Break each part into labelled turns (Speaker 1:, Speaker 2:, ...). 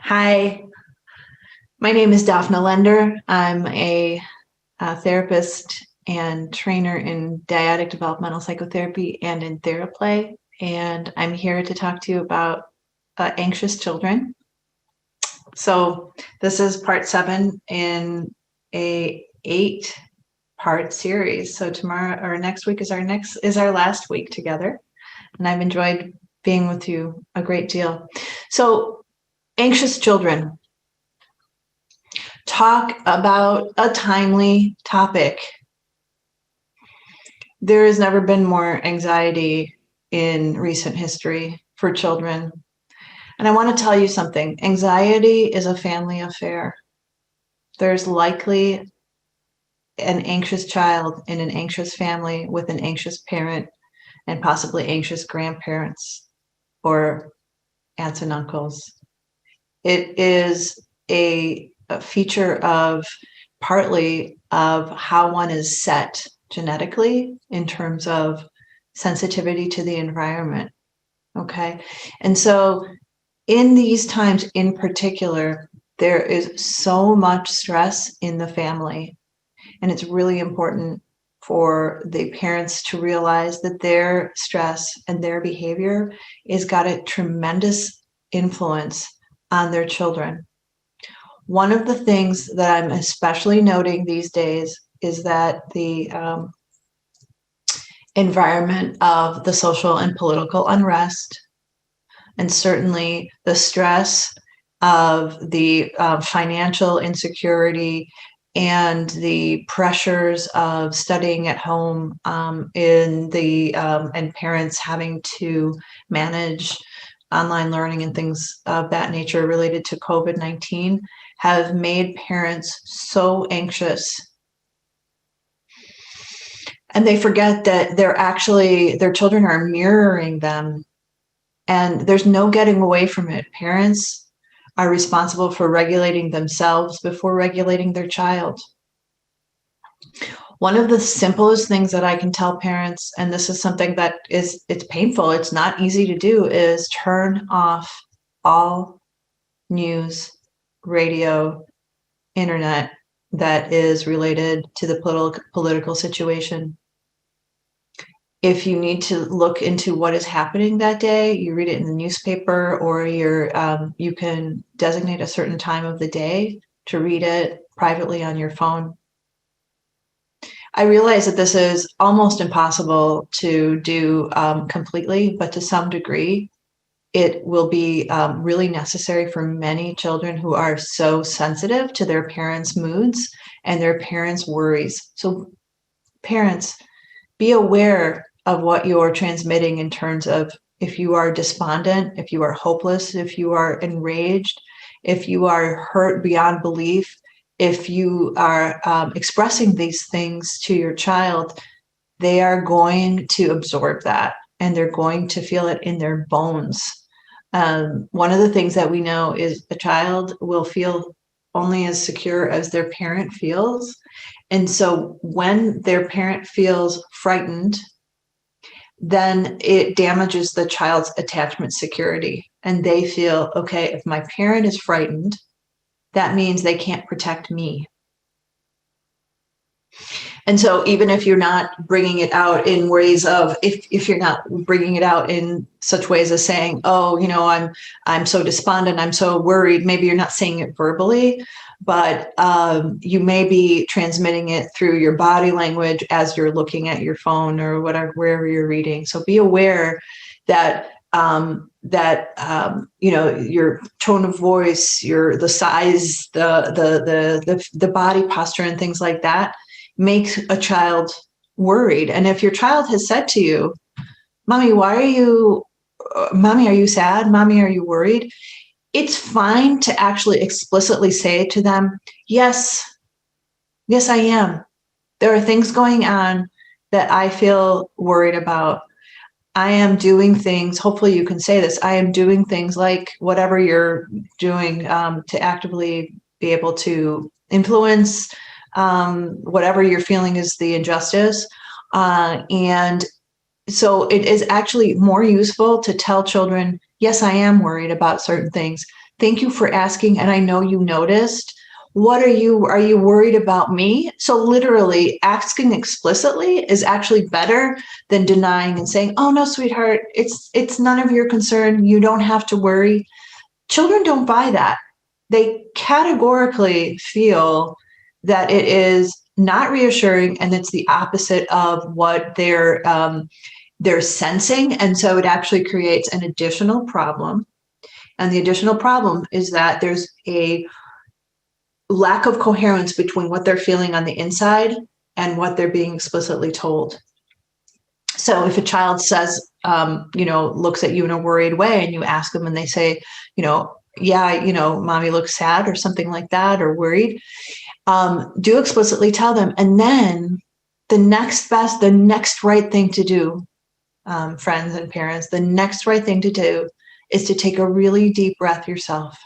Speaker 1: Hi, my name is Dafna Lender. I'm a therapist and trainer in dyadic developmental psychotherapy and in TheraPlay, and I'm here to talk to you about anxious children. So this is part 7 in a 8-part series. So tomorrow or next week is our last week together, and I've enjoyed being with you a great deal. So anxious children. Talk about a timely topic. There has never been more anxiety in recent history for children. And I want to tell you something. Anxiety is a family affair. There's likely an anxious child in an anxious family with an anxious parent and possibly anxious grandparents or aunts and uncles. It is a feature of partly of how one is set genetically in terms of sensitivity to the environment. Okay. And so in these times in particular, there is so much stress in the family. And it's really important for the parents to realize that their stress and their behavior has got a tremendous influence on their children. One of the things that I'm especially noting these days is that the environment of the social and political unrest, and certainly the stress of the financial insecurity and the pressures of studying at home and parents having to manage online learning and things of that nature related to COVID-19 have made parents so anxious. And they forget that their children are mirroring them. And there's no getting away from it. Parents are responsible for regulating themselves before regulating their child. One of the simplest things that I can tell parents, and this is something that it's painful, it's not easy to do, is turn off all news, radio, internet that is related to the political situation. If you need to look into what is happening that day, you read it in the newspaper, or you can designate a certain time of the day to read it privately on your phone. I realize that this is almost impossible to do completely, but to some degree, it will be really necessary for many children who are so sensitive to their parents' moods and their parents' worries. So parents, be aware of what you're transmitting in terms of if you are despondent, if you are hopeless, if you are enraged, if you are hurt beyond belief, if you are expressing these things to your child, they are going to absorb that and they're going to feel it in their bones. One of the things that we know is a child will feel only as secure as their parent feels. And so when their parent feels frightened, then it damages the child's attachment security. And they feel, okay, if my parent is frightened, that means they can't protect me. And so even if you're not bringing it out in ways of, if you're not bringing it out in such ways as saying, oh, I'm so despondent, I'm so worried, maybe you're not saying it verbally, but you may be transmitting it through your body language as you're looking at your phone or whatever, wherever you're reading. So be aware that your tone of voice, the size, the body posture and things like that makes a child worried. And if your child has said to you, Mommy, are you sad? Mommy, are you worried? It's fine to actually explicitly say to them, yes, I am. There are things going on that I feel worried about. I am doing things, hopefully you can say this, I am doing things like whatever you're doing to actively be able to influence whatever you're feeling is the injustice. And so it is actually more useful to tell children, yes, I am worried about certain things, Thank you for asking. And I know you noticed. Are you worried about me? So literally asking explicitly is actually better than denying and saying, oh no, sweetheart, it's none of your concern. You don't have to worry. Children don't buy that. They categorically feel that it is not reassuring and it's the opposite of what they're sensing. And so it actually creates an additional problem. And the additional problem is that there's a lack of coherence between what they're feeling on the inside and what they're being explicitly told. So if a child says, looks at you in a worried way and you ask them and they say, yeah, mommy looks sad or something like that, or worried, do explicitly tell them. And then the next right thing to do, friends and parents, the next right thing to do is to take a really deep breath yourself.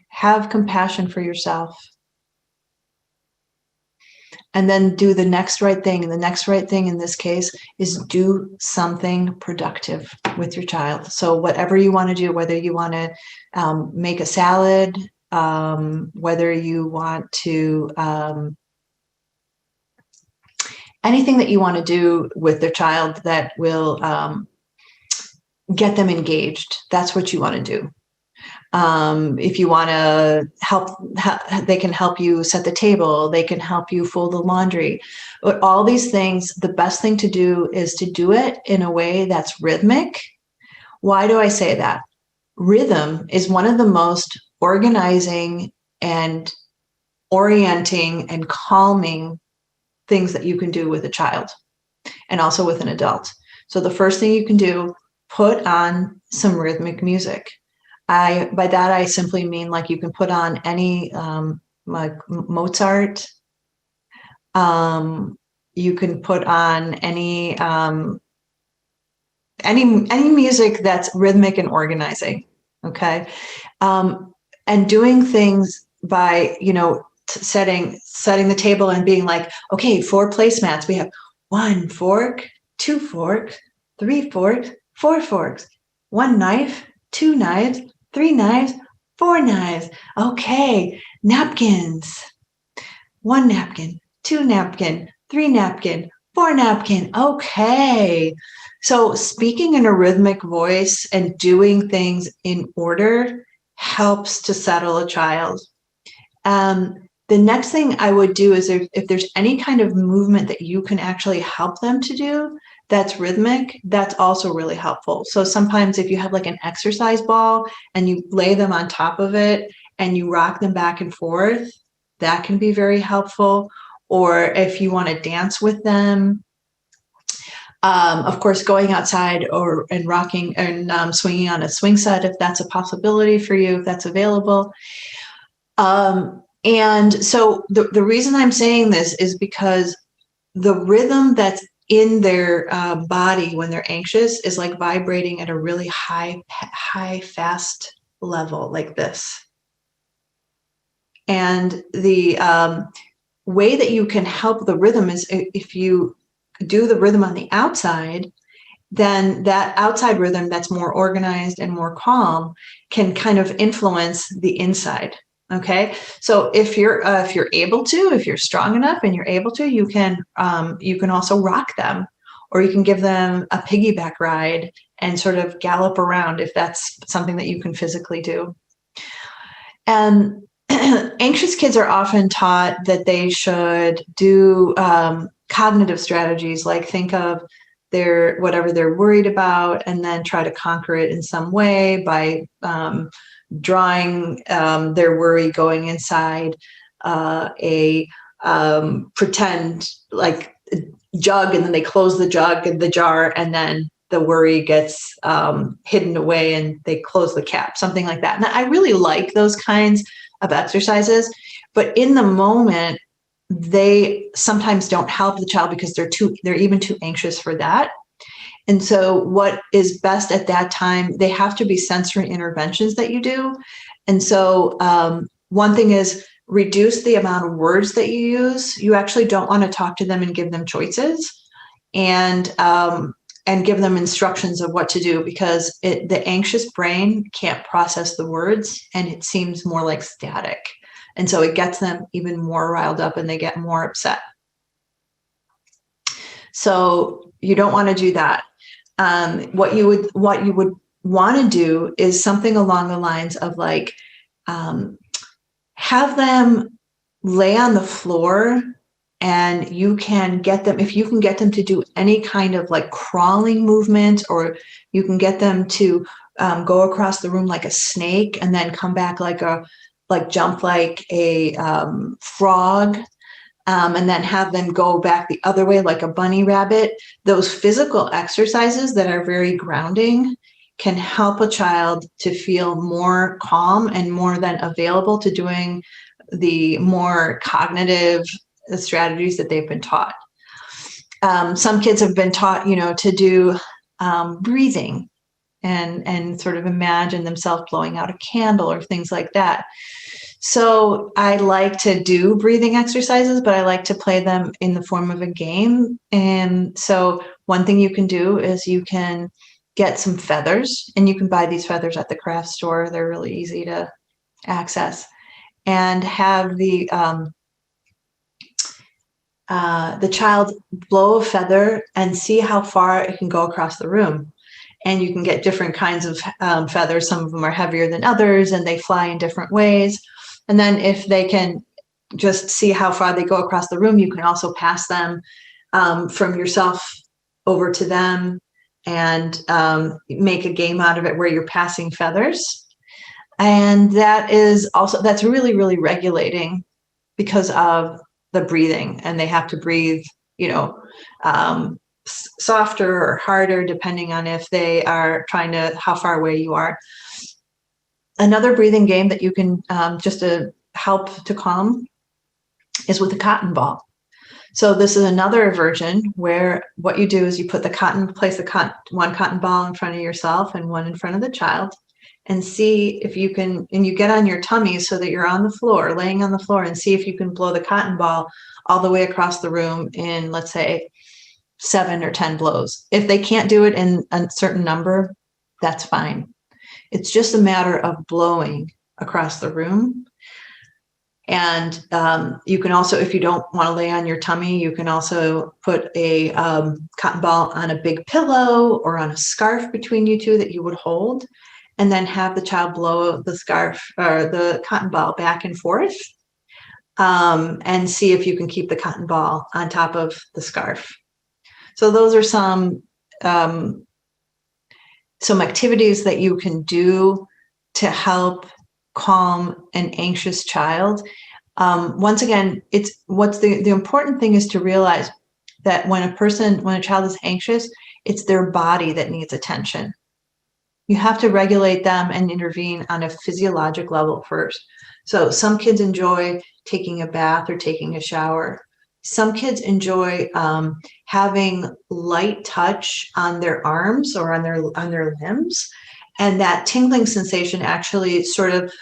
Speaker 1: Have compassion for yourself. And then do the next right thing. And the next right thing in this case is do something productive with your child. So whatever you want to do, whether you want to make a salad, whether you want to, anything that you want to do with their child that will get them engaged, that's what you want to do. If you want to help, they can help you set the table. They can help you fold the laundry. But all these things, the best thing to do is to do it in a way that's rhythmic. Why do I say that? Rhythm is one of the most organizing and orienting and calming things that you can do with a child and also with an adult. So the first thing you can do, put on some rhythmic music. By that, I simply mean like you can put on any like Mozart. You can put on any music that's rhythmic and organizing. Okay, and doing things by setting the table and being like, okay, 4 placemats. We have 1 fork, 2 forks, 3 forks, 4 forks, 1 knife, 2 knives, 3 knives, 4 knives. Okay, napkins. 1 napkin, 2 napkin, 3 napkin, 4 napkin. Okay. So speaking in a rhythmic voice and doing things in order helps to settle a child. The next thing I would do is if there's any kind of movement that you can actually help them to do that's rhythmic, that's also really helpful. So sometimes if you have like an exercise ball and you lay them on top of it and you rock them back and forth, that can be very helpful. Or if you want to dance with them, of course, going outside and rocking and swinging on a swing set, if that's a possibility for you, if that's available. And so the reason I'm saying this is because the rhythm that's in their body when they're anxious is like vibrating at a really high, fast level like this. And the way that you can help the rhythm is if you do the rhythm on the outside, then that outside rhythm that's more organized and more calm can kind of influence the inside. Okay, so if you're able to, if you're strong enough and you're able to, you can also rock them, or you can give them a piggyback ride and sort of gallop around if that's something that you can physically do. And anxious kids are often taught that they should do cognitive strategies, like think of whatever they're worried about and then try to conquer it in some way by drawing their worry going inside a pretend like jug, and then they close the jug and the jar, and then the worry gets hidden away and they close the cap, something like that. And I really like those kinds of exercises, but in the moment, they sometimes don't help the child because they're even too anxious for that. And so what is best at that time, they have to be sensory interventions that you do. And so one thing is reduce the amount of words that you use. You actually don't want to talk to them and give them choices. And and give them instructions of what to do, because the anxious brain can't process the words and it seems more like static. And so it gets them even more riled up and they get more upset. So you don't want to do that. What you would want to do is something along the lines of like, have them lay on the floor, and you can get them, if you can get them to do any kind of like crawling movement, or you can get them to go across the room like a snake and then come back jump like a frog, and then have them go back the other way like a bunny rabbit. Those physical exercises that are very grounding can help a child to feel more calm and more then available to doing the more cognitive strategies that they've been taught. Some kids have been taught, to do breathing and sort of imagine themselves blowing out a candle or things like that. So I like to do breathing exercises, but I like to play them in the form of a game. And so one thing you can do is you can get some feathers, and you can buy these feathers at the craft store. They're really easy to access, and have the child blow a feather and see how far it can go across the room. And you can get different kinds of feathers. Some of them are heavier than others, and they fly in different ways. And then if they can just see how far they go across the room, you can also pass them from yourself over to them, and make a game out of it where you're passing feathers. And that's really, really regulating because of the breathing, and they have to breathe, softer or harder, depending on if they are how far away you are. Another breathing game that you can just to help to calm is with a cotton ball. So this is another version where what you do is you place one cotton ball in front of yourself and one in front of the child, and see if you can, and you get on your tummy so that you're on the floor, laying on the floor, and see if you can blow the cotton ball all the way across the room in, let's say, 7 or 10 blows. If they can't do it in a certain number, that's fine. It's just a matter of blowing across the room. And you can also, if you don't want to lay on your tummy, you can also put a cotton ball on a big pillow or on a scarf between you two that you would hold, and then have the child blow the scarf or the cotton ball back and forth, and see if you can keep the cotton ball on top of the scarf. So those are some activities that you can do to help calm an anxious child. Once again, the important thing is to realize that when a child is anxious, it's their body that needs attention. You have to regulate them and intervene on a physiologic level first. So some kids enjoy taking a bath or taking a shower. Some kids enjoy having light touch on their arms or on their limbs, and that tingling sensation actually sort of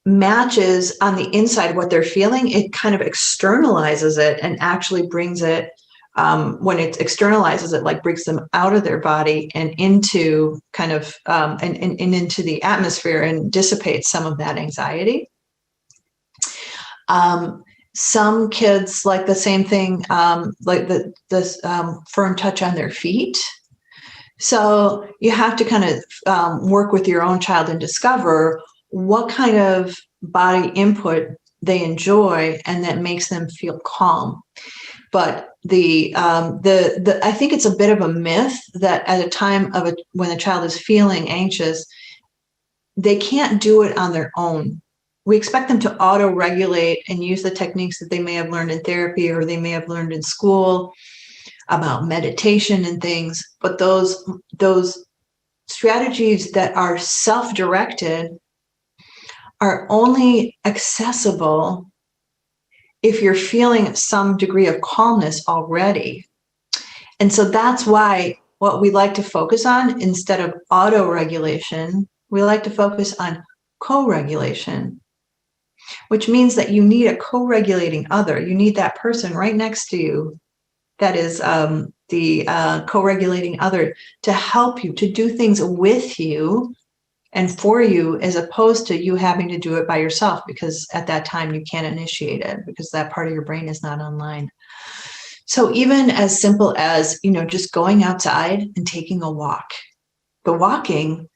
Speaker 1: matches on the inside what they're feeling. It kind of externalizes it and actually brings it, when it externalizes it, like brings them out of their body and into kind of and into the atmosphere, and dissipates some of that anxiety. Some kids like the same thing, like this firm touch on their feet. So you have to kind of work with your own child and discover what kind of body input they enjoy and that makes them feel calm. But I think it's a bit of a myth that at a time when a child is feeling anxious, they can't do it on their own. We expect them to auto-regulate and use the techniques that they may have learned in therapy or they may have learned in school about meditation and things. But those strategies that are self-directed are only accessible if you're feeling some degree of calmness already. And so that's why what we like to focus on, instead of auto-regulation, we like to focus on co-regulation, which means that you need a co-regulating other. You need that person right next to you that is the co-regulating other to help you, to do things with you and for you, as opposed to you having to do it by yourself, because at that time you can't initiate it because that part of your brain is not online. So even as simple as, just going outside and taking a walk, the walking,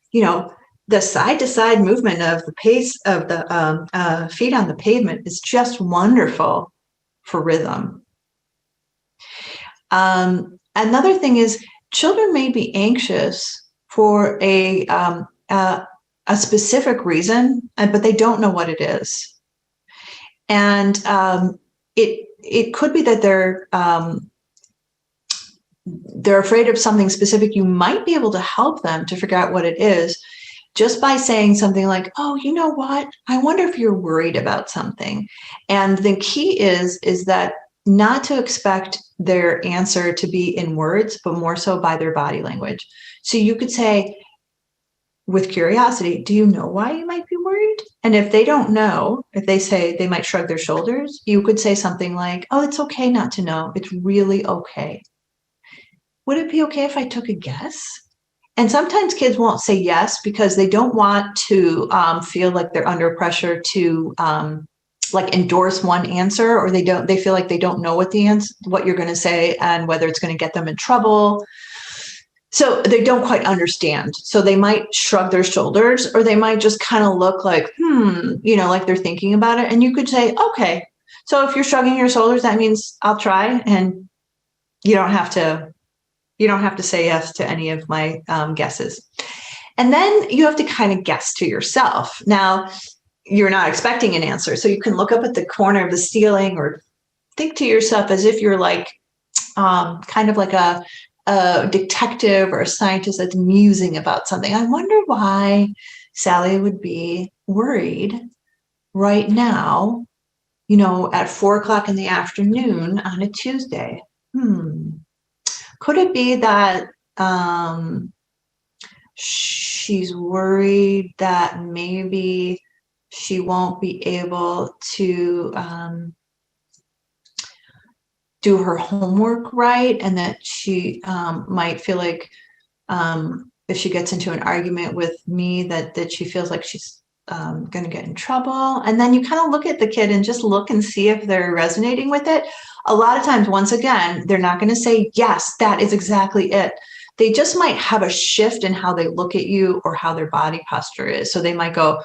Speaker 1: the side to side movement of the pace of the feet on the pavement is just wonderful for rhythm. Another thing is children may be anxious for a specific reason, but they don't know what it is. And it could be that they're afraid of something specific. You might be able to help them to figure out what it is just by saying something like, oh, you know what? I wonder if you're worried about something. And the key is that not to expect their answer to be in words, but more so by their body language. So you could say, with curiosity, do you know why you might be worried? And if they don't know, if they say they might shrug their shoulders, you could say something like, oh, it's okay not to know. It's really okay. Would it be okay if I took a guess? And sometimes kids won't say yes because they don't want to feel like they're under pressure to endorse one answer, or they feel like they don't know what you're going to say and whether it's going to get them in trouble. So they don't quite understand. So they might shrug their shoulders, or they might just kind of look like, like they're thinking about it. And you could say, okay, so if you're shrugging your shoulders, that means I'll try, and you don't have to say yes to any of my guesses. And then you have to kind of guess to yourself. Now, you're not expecting an answer. So you can look up at the corner of the ceiling or think to yourself as if you're like kind of like a detective or a scientist that's musing about something. I wonder why Sally would be worried right now, at 4:00 in the afternoon on a Tuesday. Could it be that she's worried that maybe she won't be able to do her homework right, and that she might feel like if she gets into an argument with me that she feels like she's going to get in trouble? And then you kind of look at the kid and just look and see if they're resonating with it. A lot of times, once again, they're not going to say, yes, that is exactly it. They just might have a shift in how they look at you or how their body posture is. So they might go,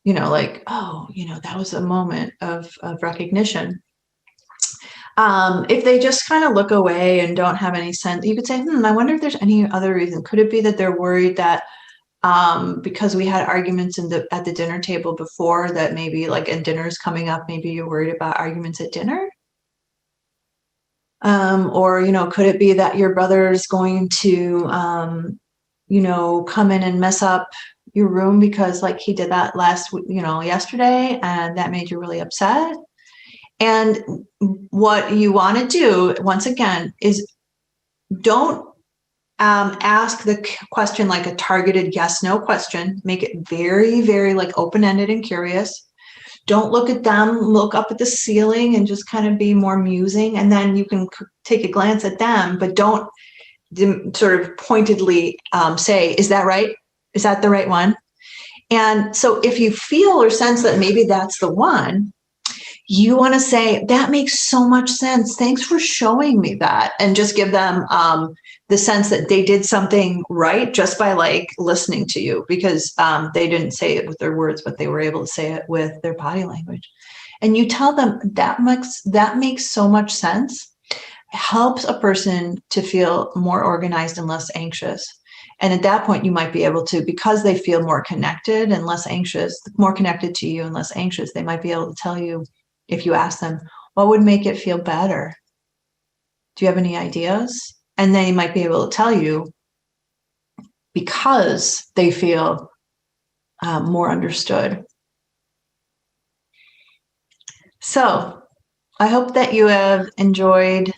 Speaker 1: like, oh, that was a moment of recognition. If they just kind of look away and don't have any sense, you could say, I wonder if there's any other reason. Could it be that they're worried that because we had arguments at the dinner table before, that maybe and dinner's coming up, maybe you're worried about arguments at dinner? Or, could it be that your brother's going to, come in and mess up your room because he did that yesterday, and that made you really upset? And what you want to do, once again, is don't ask the question like a targeted yes/no question. Make it very, very open-ended and curious. Don't look at them, look up at the ceiling and just kind of be more musing. And then you can take a glance at them, but don't sort of pointedly say, is that right? Is that the right one? And so if you feel or sense that maybe that's the one, you want to say, that makes so much sense. Thanks for showing me that. And just give them the sense that they did something right just by listening to you, because they didn't say it with their words, but they were able to say it with their body language. And you tell them that makes so much sense. It helps a person to feel more organized and less anxious. And at that point, you might be able to, because they feel more connected and less anxious, more connected to you and less anxious, they might be able to tell you, if you ask them, what would make it feel better? Do you have any ideas? And they might be able to tell you, because they feel more understood. So I hope that you have enjoyed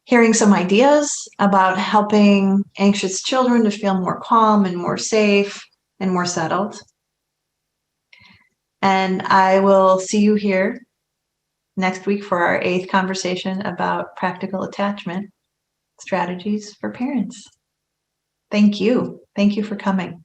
Speaker 1: hearing some ideas about helping anxious children to feel more calm and more safe and more settled. And I will see you here next week for our 8th conversation about practical attachment. strategies for parents. Thank you. Thank you for coming.